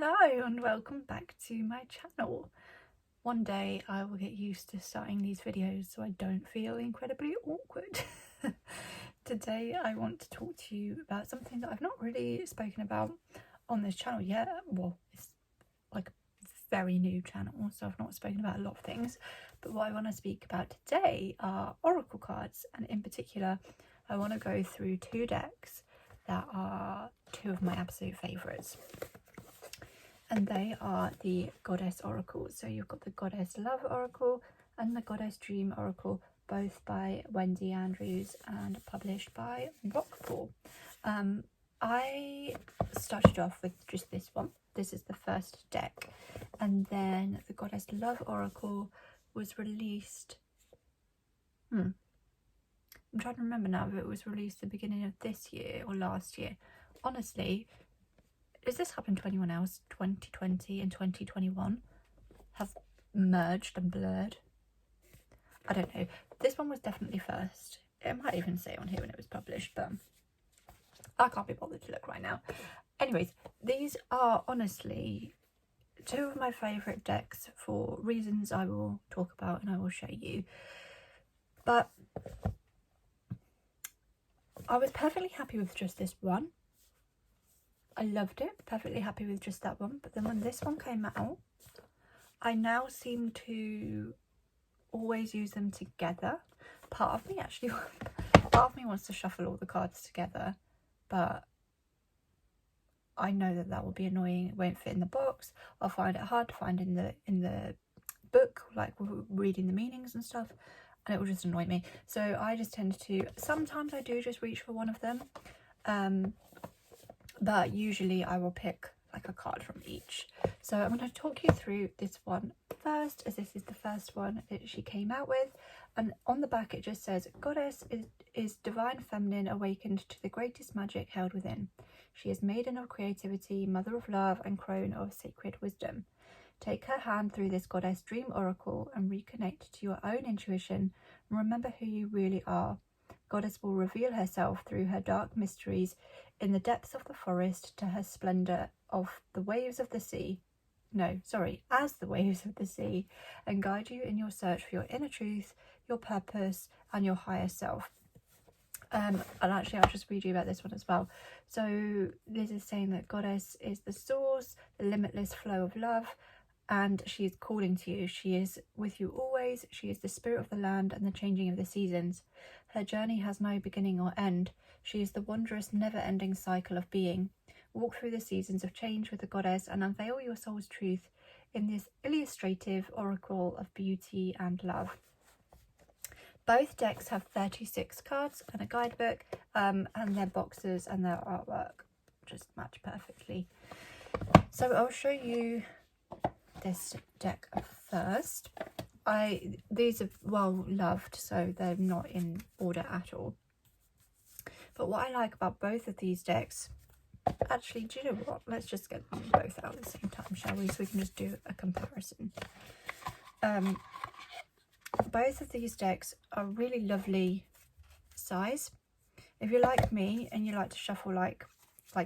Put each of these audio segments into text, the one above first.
Hello and welcome back to my channel. One day I will get used to starting these videos so I don't feel incredibly awkward. Today I want to talk to you about something that I've not really spoken about on this channel yet. Well, it's like a very new channel, so I've not spoken about a lot of things. But what I want to speak about today are oracle cards, and in particular I want to go through two decks that are two of my absolute favourites. And they are the Goddess Oracles. So you've got the Goddess Love Oracle and the Goddess Dream Oracle, both by Wendy Andrews and published by Rockpool. I started off with just this one. This is the first deck. And then the Goddess Love Oracle was released... I'm trying to remember now if it was released the beginning of this year or last year. Honestly, is this happened to anyone else? 2020 and 2021 have merged and blurred. I don't know. This one was definitely first. It might even say on here when it was published, but I can't be bothered to look right now. Anyways, these are honestly two of my favourite decks for reasons I will talk about and I will show you. But I was perfectly happy with just this one. I loved it, perfectly happy with just that one. But then when this one came out, I now seem to always use them together. Part of me wants to shuffle all the cards together, but I know that will be annoying. It won't fit in the box. I'll find it hard to find in the book, like reading the meanings and stuff, and it will just annoy me. So I just tend to, sometimes I do just reach for one of them. But usually I will pick like a card from each. So I'm going to talk you through this one first, as this is the first one that she came out with. And on the back it just says, Goddess is divine feminine awakened to the greatest magic held within. She is maiden of creativity, mother of love, and crone of sacred wisdom. Take her hand through this Goddess Dream Oracle and reconnect to your own intuition and remember who you really are. Goddess will reveal herself through her dark mysteries in the depths of the forest to her splendour of the waves of the sea. As the waves of the sea, and guide you in your search for your inner truth, your purpose, and your higher self. And actually, I'll just read you about this one as well. So this is saying that Goddess is the source, the limitless flow of love, and she is calling to you. She is with you always. She is the spirit of the land and the changing of the seasons. Her journey has no beginning or end. She is the wondrous, never-ending cycle of being. Walk through the seasons of change with the Goddess and unveil your soul's truth in this illustrative oracle of beauty and love. Both decks have 36 cards and a guidebook, and their boxes and their artwork just match perfectly. So I'll show you this deck first. These are well loved, so they're not in order at all. But what I like about both of these decks, actually, do you know what? Let's just get them both out at the same time, shall we? So we can just do a comparison. Both of these decks are really lovely size. If you're like me and you like to shuffle like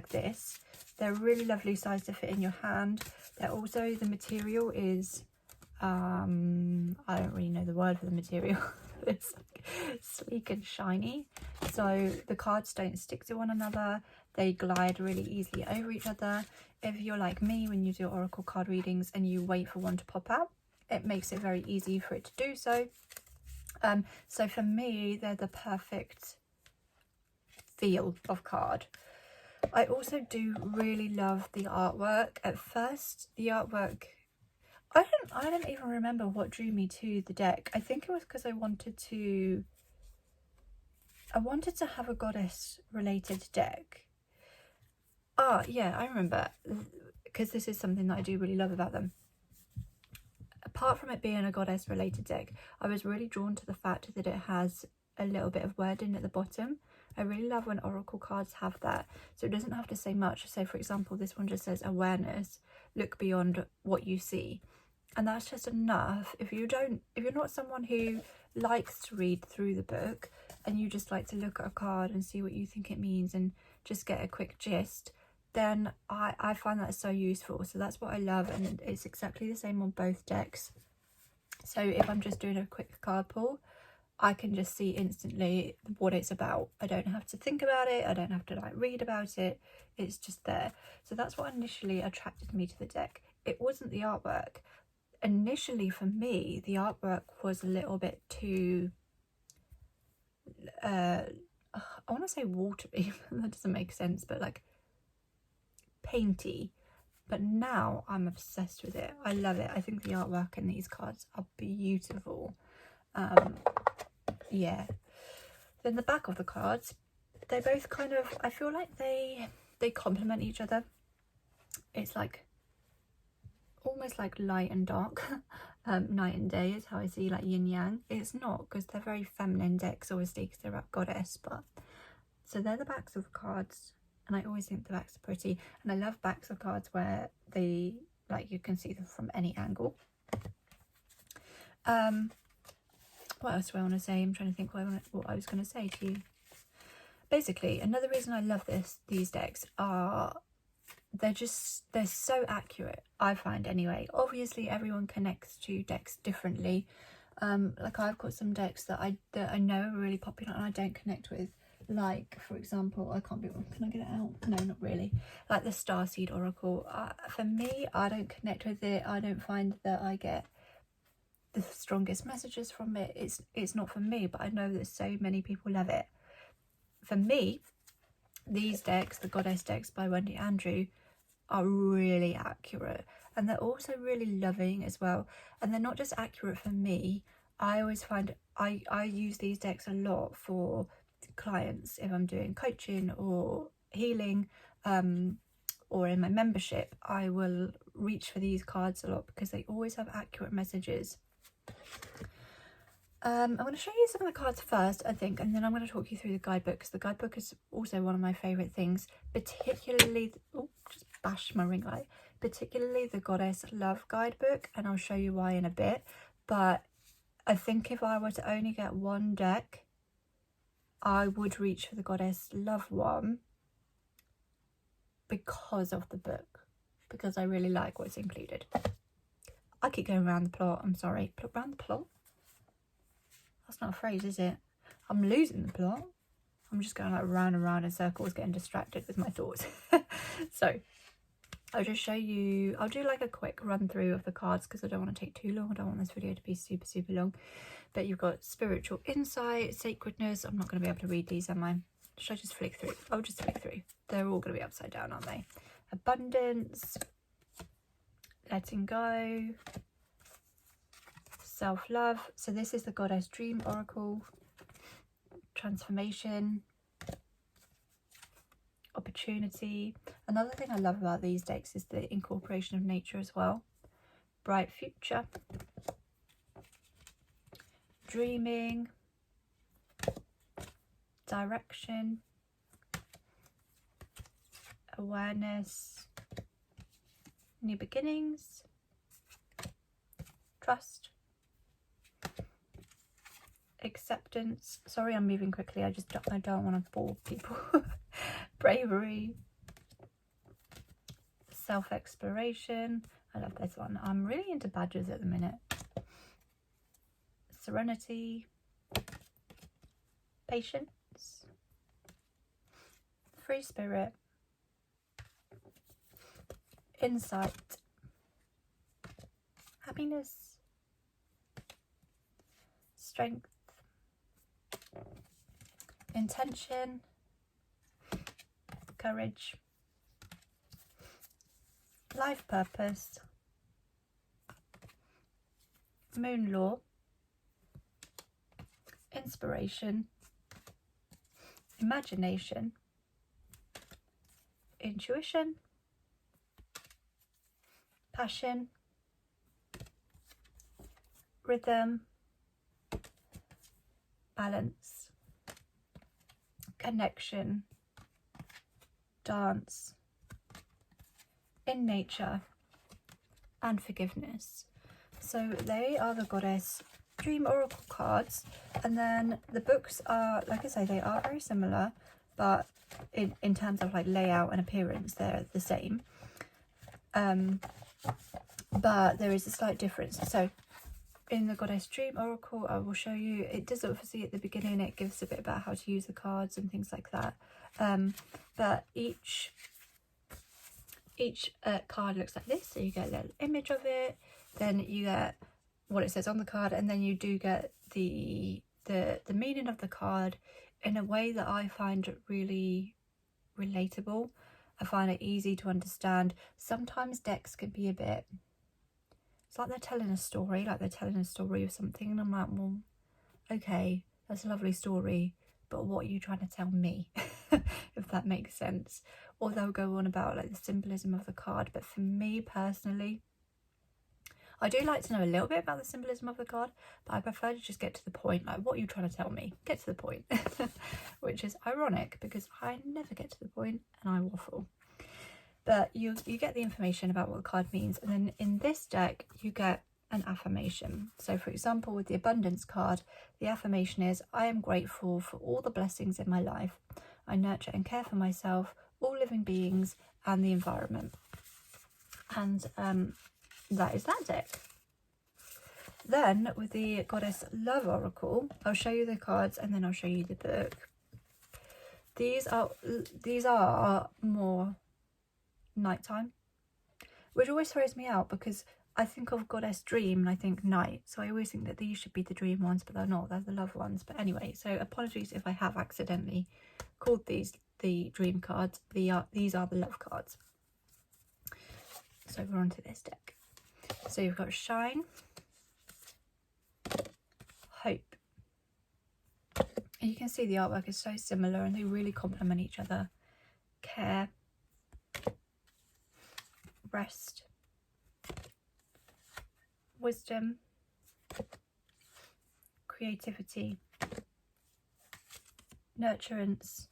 this, they're really lovely size to fit in your hand. They're also, the material is I don't really know the word for the material. It's like sleek and shiny, so the cards don't stick to one another. They glide really easily over each other. If you're like me, when you do oracle card readings and you wait for one to pop out, it makes it very easy for it to do so. So for me, they're the perfect feel of card. I also do really love the artwork. At first, the artwork, I don't even remember what drew me to the deck. I think it was because I wanted to have a goddess related deck. Yeah, I remember, because this is something that I do really love about them. Apart from it being a goddess related deck, I was really drawn to the fact that it has a little bit of wording at the bottom. I really love when oracle cards have that, so it doesn't have to say much. So for example, this one just says awareness, look beyond what you see. And that's just enough. If you're not someone who likes to read through the book and you just like to look at a card and see what you think it means and just get a quick gist, then I find that so useful. So that's what I love, and it's exactly the same on both decks. So if I'm just doing a quick card pull, I can just see instantly what it's about. I don't have to think about it. I don't have to like read about it. It's just there. So that's what initially attracted me to the deck. It wasn't the artwork. Initially for me, the artwork was a little bit too, I want to say watery. That doesn't make sense, but like painty. But now I'm obsessed with it. I love it. I think the artwork in these cards are beautiful. Yeah. Then the back of the cards, they both kind of, I feel like they complement each other. It's like almost like light and dark. Night and day is how I see like yin yang. It's not, because they're very feminine decks, obviously, because they're about goddess. But so they're the backs of the cards, and I always think the backs are pretty, and I love backs of cards where they, like, you can see them from any angle. What else do I want to say? I'm trying to think what I was going to say to you. Basically, another reason I love these decks are they're so accurate, I find, anyway. Obviously everyone connects to decks differently. Like I've got some decks that I know are really popular and I don't connect with, like for example, can I get it out? No, not really. Like the Starseed Oracle, for me, I don't connect with it. I don't find that I get the strongest messages from it. It's not for me, but I know that so many people love it. For me, these decks, the Goddess decks by Wendy Andrew, are really accurate, and they're also really loving as well. And they're not just accurate for me. I always find I use these decks a lot for clients if I'm doing coaching or healing, or in my membership. I will reach for these cards a lot because they always have accurate messages. I'm going to show you some of the cards first, I think, and then I'm going to talk you through the guidebook, because the guidebook is also one of my favourite things, particularly, just bash my ring light, particularly the Goddess Love guidebook, and I'll show you why in a bit. But I think if I were to only get one deck, I would reach for the Goddess Love one because of the book, because I really like what's included. I keep going around the plot, I'm sorry. Around the plot? That's not a phrase, is it? I'm losing the plot. I'm just going like round and round in circles, getting distracted with my thoughts. So I'll just show you, I'll do like a quick run through of the cards because I don't want to take too long. I don't want this video to be super, super long. But you've got spiritual insight, sacredness. I'm not going to be able to read these, am I? Should I just flick through? I'll just flick through. They're all going to be upside down, aren't they? Abundance, letting go, self-love. So this is the Goddess Dream Oracle. Transformation, opportunity. Another thing I love about these decks is the incorporation of nature as well. Bright future, dreaming, direction, awareness, new beginnings, trust, acceptance. Sorry, I'm moving quickly. I don't want to bore people. Bravery, self-exploration. I love this one. I'm really into badgers at the minute. Serenity, patience, free spirit, insight, happiness, strength, intention, courage, life purpose, moon law, inspiration, imagination, intuition, passion, rhythm, balance, connection, dance, in nature, and forgiveness. So they are the Goddess Dream Oracle cards, and then the books are, like I say, they are very similar, but in terms of like layout and appearance, they're the same. But there is a slight difference. So in the Goddess Dream Oracle, I will show you, it does obviously at the beginning, it gives a bit about how to use the cards and things like that. But each card looks like this. So you get a little image of it, then you get what it says on the card, and then you do get the meaning of the card in a way that I find really relatable. I find it easy to understand. Sometimes decks can be a bit, it's like they're telling a story, of something, and I'm like, well, okay, that's a lovely story, but what are you trying to tell me? If that makes sense. Or they'll go on about like the symbolism of the card, but for me personally, I do like to know a little bit about the symbolism of the card, but I prefer to just get to the point. Like, what are you trying to tell me? Get to the point. Which is ironic because I never get to the point and I waffle. But you get the information about what the card means, and then in this deck you get an affirmation. So for example, with the abundance card, the affirmation is, I am grateful for all the blessings in my life. I nurture and care for myself, all living beings, and the environment. And that is that deck. Then with the Goddess Love Oracle, I'll show you the cards and then I'll show you the book. These are more nighttime, which always throws me out because I think of Goddess Dream and I think night, so I always think that these should be the dream ones, but they're not. They're the love ones. But anyway, so apologies if I have accidentally called these the dream cards. These are the love cards. So we're on to this deck. So you've got Shine, Hope. And you can see the artwork is so similar and they really complement each other. Care, Rest, Wisdom, Creativity, Nurturance,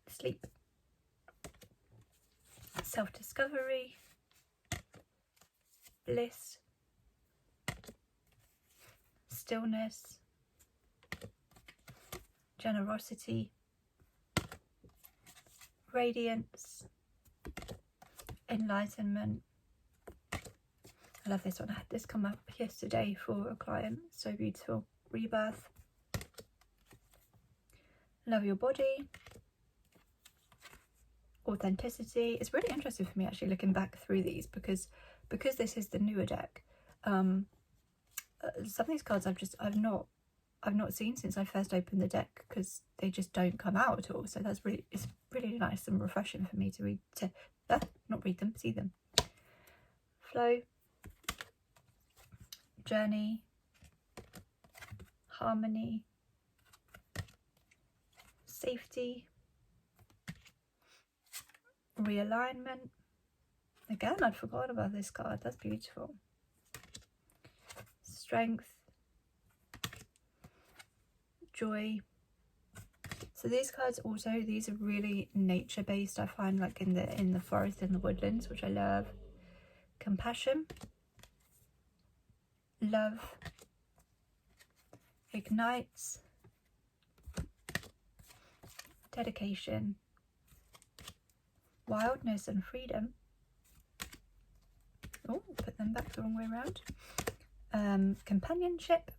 Sleep, Self-discovery, Bliss, Stillness, Generosity, Radiance, Enlightenment. I love this one. I had this come up yesterday for a client. So beautiful. Rebirth, Love Your Body, Authenticity. It's really interesting for me actually looking back through these because this is the newer deck. Some of these cards I've not seen since I first opened the deck because they just don't come out at all. So it's really nice and refreshing for me to see them. Flow, Journey, Harmony, Safety, Realignment. Again, I'd forgotten about this card. That's beautiful. Strength, Joy. So these cards also, these are really nature based. I find like in the forest and the woodlands, which I love. Compassion, Love, Ignites, Dedication, Wildness and Freedom. Oh, put them back the wrong way around. Companionship,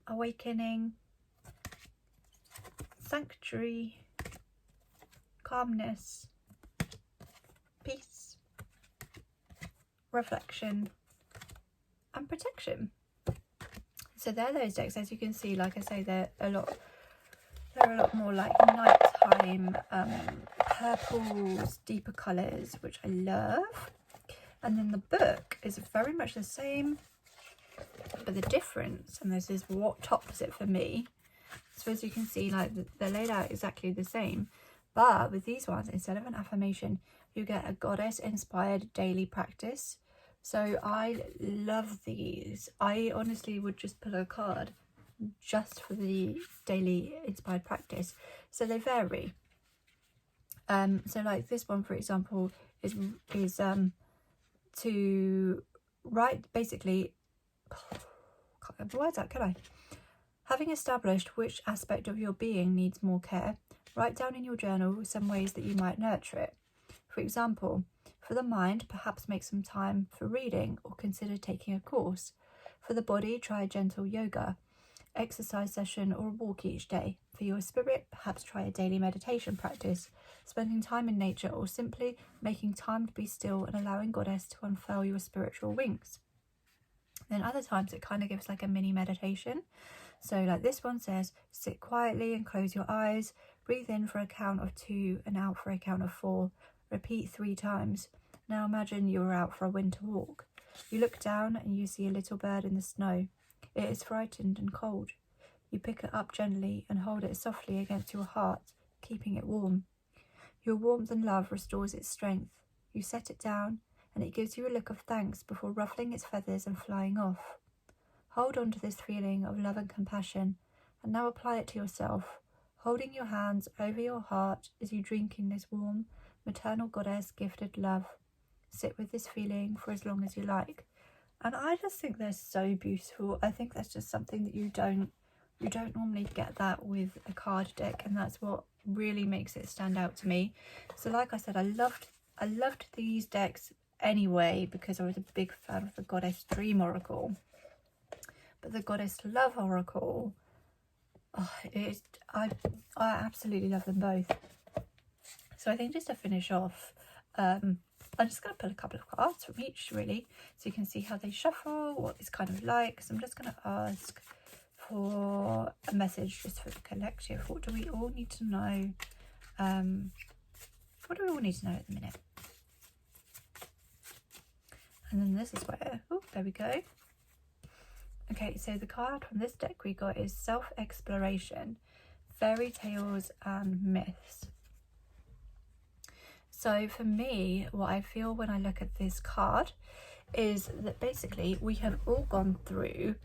Awakening, Sanctuary, Calmness, Peace, Reflection, and Protection. So they're those decks. As you can see, like I say, they're a lot more like nighttime, purples, deeper colours, which I love. And then the book is very much the same, but the difference, and this is what tops it for me, so as you can see, like they're laid out exactly the same, but with these ones, instead of an affirmation, you get a goddess inspired daily practice. So I love these. I honestly would just pull a card just for the daily inspired practice. So they vary. So like this one, for example, is to write, basically, can't get the words out, can I? Having established which aspect of your being needs more care, write down in your journal some ways that you might nurture it. For example, for the mind, perhaps make some time for reading or consider taking a course. For the body, try a gentle yoga, exercise session or a walk each day. For your spirit, perhaps try a daily meditation practice, spending time in nature, or simply making time to be still and allowing Goddess to unfurl your spiritual wings. Then other times it kind of gives like a mini meditation. So like this one says, sit quietly and close your eyes, breathe in for a count of 2 and out for a count of 4. Repeat 3 times. Now imagine you are out for a winter walk. You look down and you see a little bird in the snow. It is frightened and cold. You pick it up gently and hold it softly against your heart, keeping it warm. Your warmth and love restores its strength. You set it down and it gives you a look of thanks before ruffling its feathers and flying off. Hold on to this feeling of love and compassion and now apply it to yourself, holding your hands over your heart as you drink in this warm, maternal Goddess gifted love. Sit with this feeling for as long as you like. And I just think they're so beautiful. I think that's just something that you don't normally get that with a card deck, and that's what really makes it stand out to me. So like I said, I loved these decks anyway because I was a big fan of the Goddess Dream Oracle. But the Goddess Love Oracle, I absolutely love them both. So I think just to finish off, I'm just going to pull a couple of cards from each really, so you can see how they shuffle, what it's kind of like. So I'm just going to ask for a message just for the collective. What do we all need to know? What do we all need to know at the minute? And then this is where, oh, there we go. Okay, so the card from this deck we got is Self-Exploration, Fairy Tales and Myths. So for me, what I feel when I look at this card is that basically we have all gone through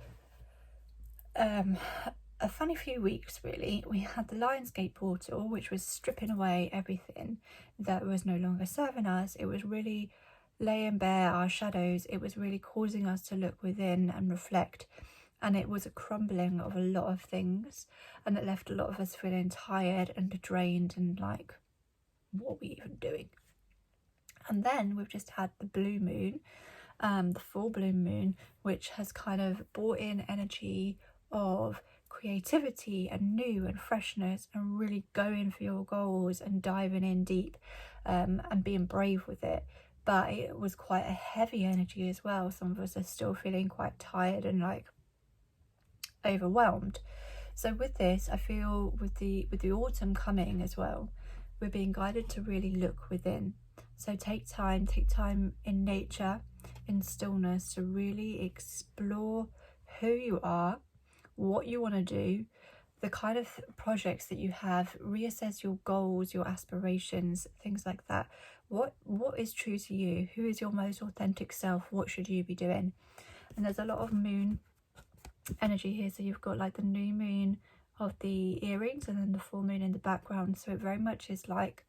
a funny few weeks really. We had the Lionsgate portal, which was stripping away everything that was no longer serving us. It was really laying bare our shadows. It was really causing us to look within and reflect, and it was a crumbling of a lot of things, and it left a lot of us feeling tired and drained and like, what are we even doing? And then we've just had the blue moon, the full blue moon, which has kind of brought in energy of creativity and new and freshness and really going for your goals and diving in deep and being brave with it. But it was quite a heavy energy as well. Some of us are still feeling quite tired and like overwhelmed. So with this, I feel with the autumn coming as well, we're being guided to really look within. So take time in nature, in stillness, to really explore who you are, what you want to do, the kind of projects that you have, reassess your goals, your aspirations, things like that. What is true to you? Who is your most authentic self? What should you be doing? And there's a lot of moon energy here. So you've got like the new moon of the earrings and then the full moon in the background. So it very much is like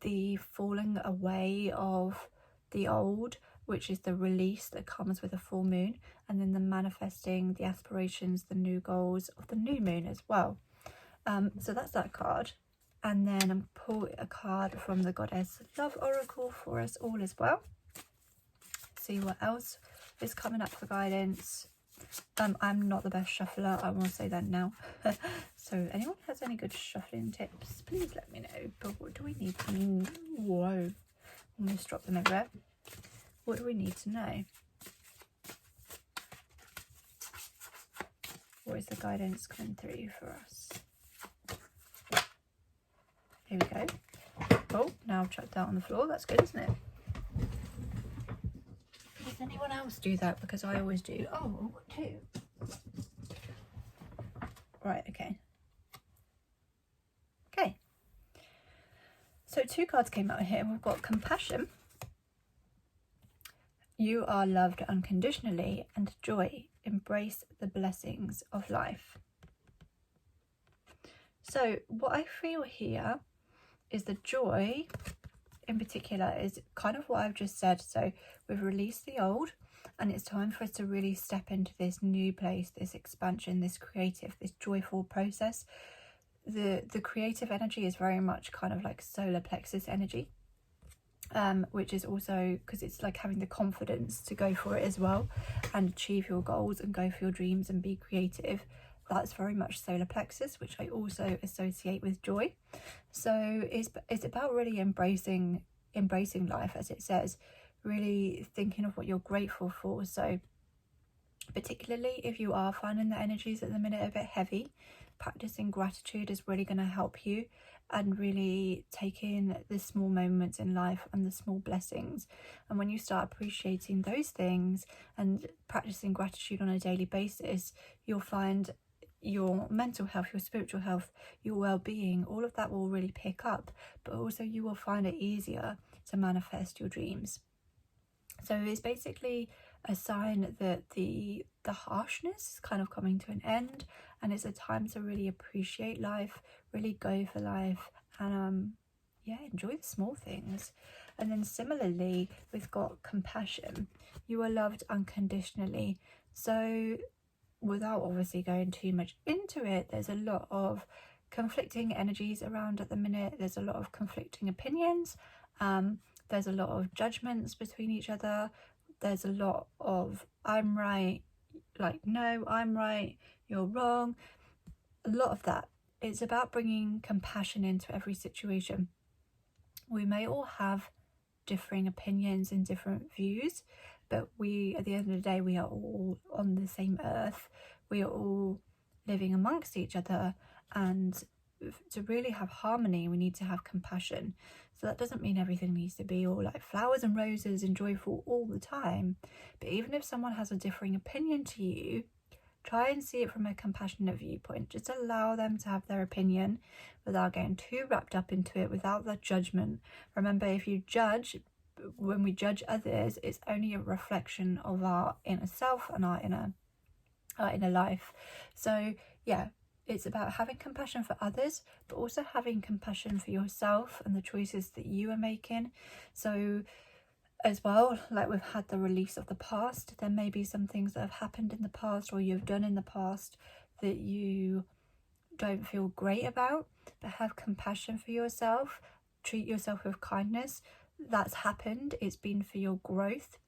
the falling away of the old, which is the release that comes with a full moon, and then the manifesting, the aspirations, the new goals of the new moon as well. So that's that card. And then I'm pull a card from the Goddess Love Oracle for us all as well. See what else is coming up for guidance. I'm not the best shuffler, I will say that now. So anyone has any good shuffling tips, please let me know. But what do we need to know? Whoa, almost dropped them everywhere. What do we need to know? What is the guidance coming through for us? Here we go. Oh, now I've chucked that on the floor. That's good, isn't it? Does anyone else do that? Because I always do. Oh, I've got 2. Right, okay. Okay. So 2 cards came out here. We've got Compassion. You are loved unconditionally, and joy. Embrace the blessings of life. So what I feel here is the joy in particular is kind of what I've just said. So we've released the old and it's time for us to really step into this new place, this expansion, this creative, this joyful process. The creative energy is very much kind of like solar plexus energy, which is also because it's like having the confidence to go for it as well and achieve your goals and go for your dreams and be creative. That's very much solar plexus, which I also associate with joy. So it's about really embracing life, as it says, really thinking of what you're grateful for. So particularly if you are finding the energies at the minute a bit heavy, practicing gratitude is really going to help you, and really take in the small moments in life and the small blessings. And when you start appreciating those things and practicing gratitude on a daily basis, you'll find your mental health, your spiritual health, your well-being, all of that will really pick up, but also you will find it easier to manifest your dreams. So it's basically a sign that the harshness is kind of coming to an end, and it's a time to really appreciate life, really go for life, and enjoy the small things. And then similarly, we've got compassion. You are loved unconditionally. So without obviously going too much into it, there's a lot of conflicting energies around at the minute. There's a lot of conflicting opinions. There's a lot of judgments between each other. There's a lot of I'm right, like no, I'm right, you're wrong. A lot of that. It's about bringing compassion into every situation. We may all have differing opinions and different views, but at the end of the day, we are all on the same earth. We are all living amongst each other, and to really have harmony, we need to have compassion. So that doesn't mean everything needs to be all like flowers and roses and joyful all the time, but even if someone has a differing opinion to you, try and see it from a compassionate viewpoint. Just allow them to have their opinion without getting too wrapped up into it, without the judgment. Remember, when we judge others, it's only a reflection of our inner self and our inner life. So yeah, it's about having compassion for others, but also having compassion for yourself and the choices that you are making. So as well, like we've had the release of the past, there may be some things that have happened in the past or you've done in the past that you don't feel great about, but have compassion for yourself. Treat yourself with kindness. That's happened. It's been for your growth.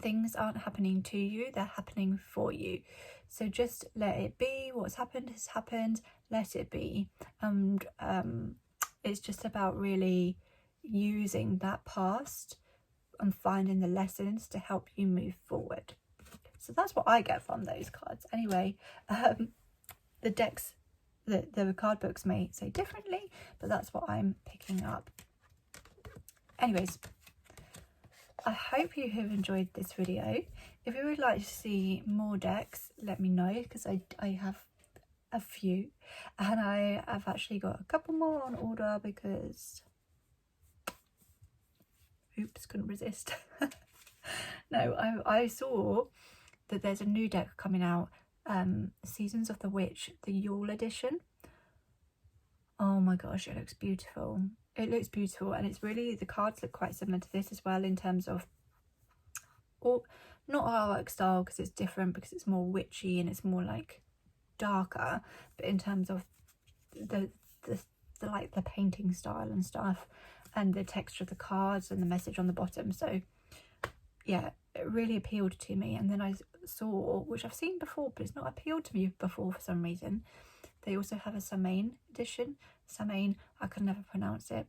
Things aren't happening to you, they're happening for you. So just let it be. What's happened has happened. Let it be. And it's just about really using that past and finding the lessons to help you move forward. So that's what I get from those cards. Anyway, the decks, the card books may say differently, but that's what I'm picking up. Anyways, I hope you have enjoyed this video. If you would like to see more decks, let me know, because I have a few, and I have actually got a couple more on order because oops, couldn't resist. No, I saw that there's a new deck coming out, Seasons of the Witch, the Yule edition. Oh my gosh, it looks beautiful. It looks beautiful, and it's really, the cards look quite similar to this as well in terms of, or not artwork style because it's different, because it's more witchy and it's more like darker, but in terms of the like the painting style and stuff, and the texture of the cards and the message on the bottom. So yeah, it really appealed to me. And then I saw, which I've seen before, but it's not appealed to me before for some reason, they also have a Samhain edition. Samhain, I can never pronounce it.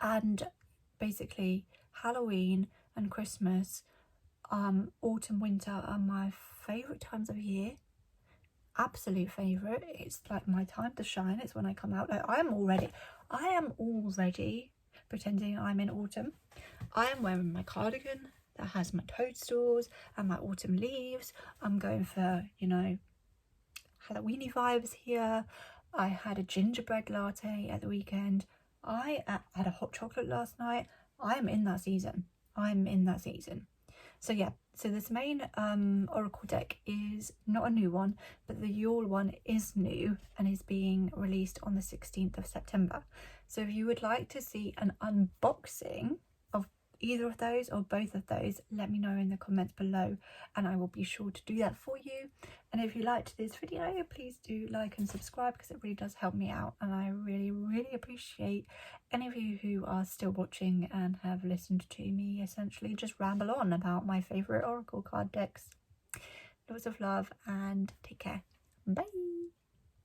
And basically Halloween and Christmas, autumn, winter are my favourite times of year. Absolute favourite. It's like my time to shine. It's when I come out. Like, I am already pretending I'm in autumn. I am wearing my cardigan that has my toadstools and my autumn leaves. I'm going for, you know, Halloweeny vibes here. I had a gingerbread latte at the weekend. I had a hot chocolate last night. I am in that season. So yeah, so this main oracle deck is not a new one, but the Yule one is new and is being released on the 16th of September. So if you would like to see an unboxing of either of those or both of those, let me know in the comments below and I will be sure to do that for you. And if you liked this video, please do like and subscribe, because it really does help me out, and I really appreciate any of you who are still watching and have listened to me essentially just ramble on about my favourite oracle card decks. Lots of love and take care. Bye.